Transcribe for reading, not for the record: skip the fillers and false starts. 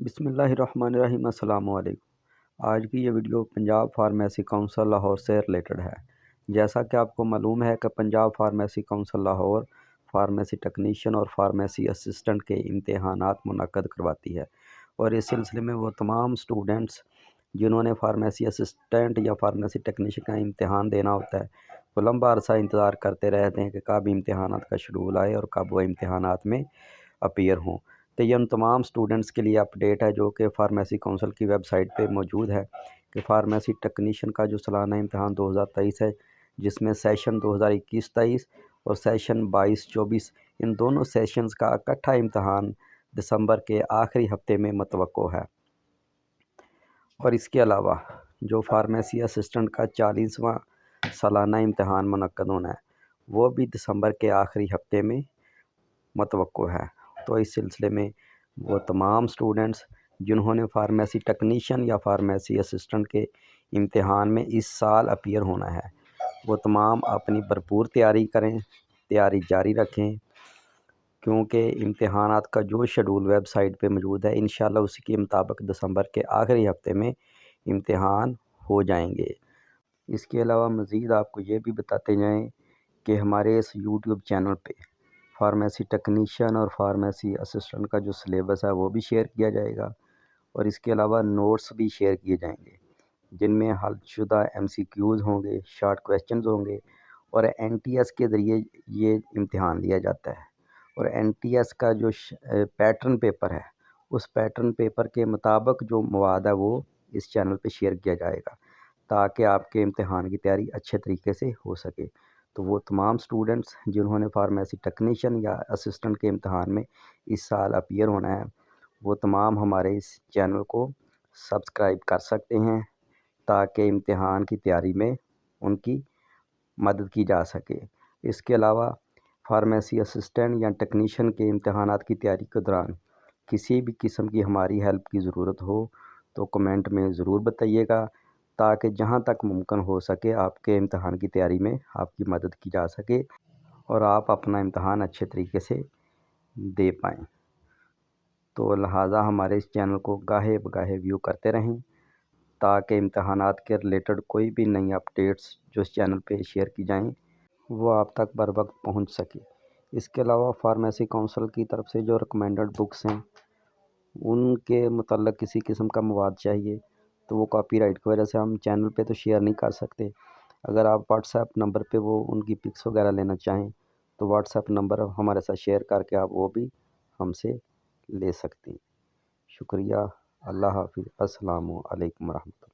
بسم اللہ الرحمن الرحیم۔ السلام علیکم۔ آج کی یہ video Punjab pharmacy council Lahore سے ریلیٹڈ ہے۔ جیسا کہ آپ کو معلوم ہے کہ Punjab pharmacy council Lahore pharmacy technician اور فارمیسی اسسٹنٹ کے امتحانات منعقد کرواتی ہے، اور اس سلسلے میں وہ تمام سٹوڈنٹس جنہوں نے فارمیسی اسسٹنٹ یا فارمیسی ٹیکنیشین کا امتحان دینا ہوتا ہے، وہ لمبا عرصہ انتظار کرتے رہتے ہیں کہ کب امتحانات کا شیڈول آئے اور کب وہ امتحانات میں اپیئر ہوں۔ تو یہ ان تمام سٹوڈنٹس کے لیے اپڈیٹ ہے جو کہ فارمیسی کونسل کی ویب سائٹ پہ موجود ہے کہ فارمیسی ٹیکنیشین کا جو سالانہ امتحان 2023 ہے، جس میں سیشن 2021-23 اور سیشن 22-24 ان دونوں سیشنز کا اکٹھا امتحان دسمبر کے آخری ہفتے میں متوقع ہے، اور اس کے علاوہ جو فارمیسی اسسٹنٹ کا 40واں سالانہ امتحان منعقد ہونا ہے وہ بھی دسمبر کے آخری ہفتے میں متوقع ہے۔ تو اس سلسلے میں وہ تمام سٹوڈنٹس جنہوں نے فارمیسی ٹیکنیشین یا فارمیسی اسسٹنٹ کے امتحان میں اس سال اپیئر ہونا ہے، وہ تمام اپنی بھرپور تیاری کریں، تیاری جاری رکھیں، کیونکہ امتحانات کا جو شیڈول ویب سائٹ پہ موجود ہے انشاءاللہ اسی کے مطابق دسمبر کے آخری ہفتے میں امتحان ہو جائیں گے۔ اس کے علاوہ مزید آپ کو یہ بھی بتاتے جائیں کہ ہمارے اس یوٹیوب چینل پہ فارمیسی ٹیکنیشین اور فارمیسی اسسٹنٹ کا جو سلیبس ہے وہ بھی شیئر کیا جائے گا، اور اس کے علاوہ نوٹس بھی شیئر کیے جائیں گے جن میں حل شدہ MCQs ہوں گے، شارٹ کویسچنز ہوں گے، اور NTS کے ذریعے یہ امتحان لیا جاتا ہے، اور NTS کا جو پیٹرن پیپر ہے اس پیٹرن پیپر کے مطابق جو مواد ہے وہ اس چینل پہ شیئر کیا جائے گا تاکہ آپ کے امتحان کی تیاری اچھے طریقے سے ہو سکے۔ تو وہ تمام سٹوڈنٹس جنہوں نے فارمیسی ٹیکنیشین یا اسسٹنٹ کے امتحان میں اس سال اپیئر ہونا ہے وہ تمام ہمارے اس چینل کو سبسکرائب کر سکتے ہیں تاکہ امتحان کی تیاری میں ان کی مدد کی جا سکے۔ اس کے علاوہ فارمیسی اسسٹنٹ یا ٹیکنیشین کے امتحانات کی تیاری کے دوران کسی بھی قسم کی ہماری ہیلپ کی ضرورت ہو تو کمنٹ میں ضرور بتائیے گا تاکہ جہاں تک ممکن ہو سکے آپ کے امتحان کی تیاری میں آپ کی مدد کی جا سکے اور آپ اپنا امتحان اچھے طریقے سے دے پائیں۔ تو لہٰذا ہمارے اس چینل کو گاہے بگاہے ویو کرتے رہیں تاکہ امتحانات کے ریلیٹڈ کوئی بھی نئی اپڈیٹس جو اس چینل پہ شیئر کی جائیں وہ آپ تک بر وقت پہنچ سکے۔ اس کے علاوہ فارمیسی کونسل کی طرف سے جو ریکمینڈڈ بکس ہیں ان کے متعلق کسی قسم کا مواد چاہیے تو وہ کاپی رائٹ کی وجہ سے ہم چینل پہ تو شیئر نہیں کر سکتے۔ اگر آپ واٹس ایپ نمبر پہ وہ ان کی پکس وغیرہ لینا چاہیں تو واٹس ایپ نمبر ہمارے ساتھ شیئر کر کے آپ وہ بھی ہم سے لے سکتے ہیں۔ شکریہ۔ اللہ حافظ۔ السلام علیکم ورحمۃ اللہ۔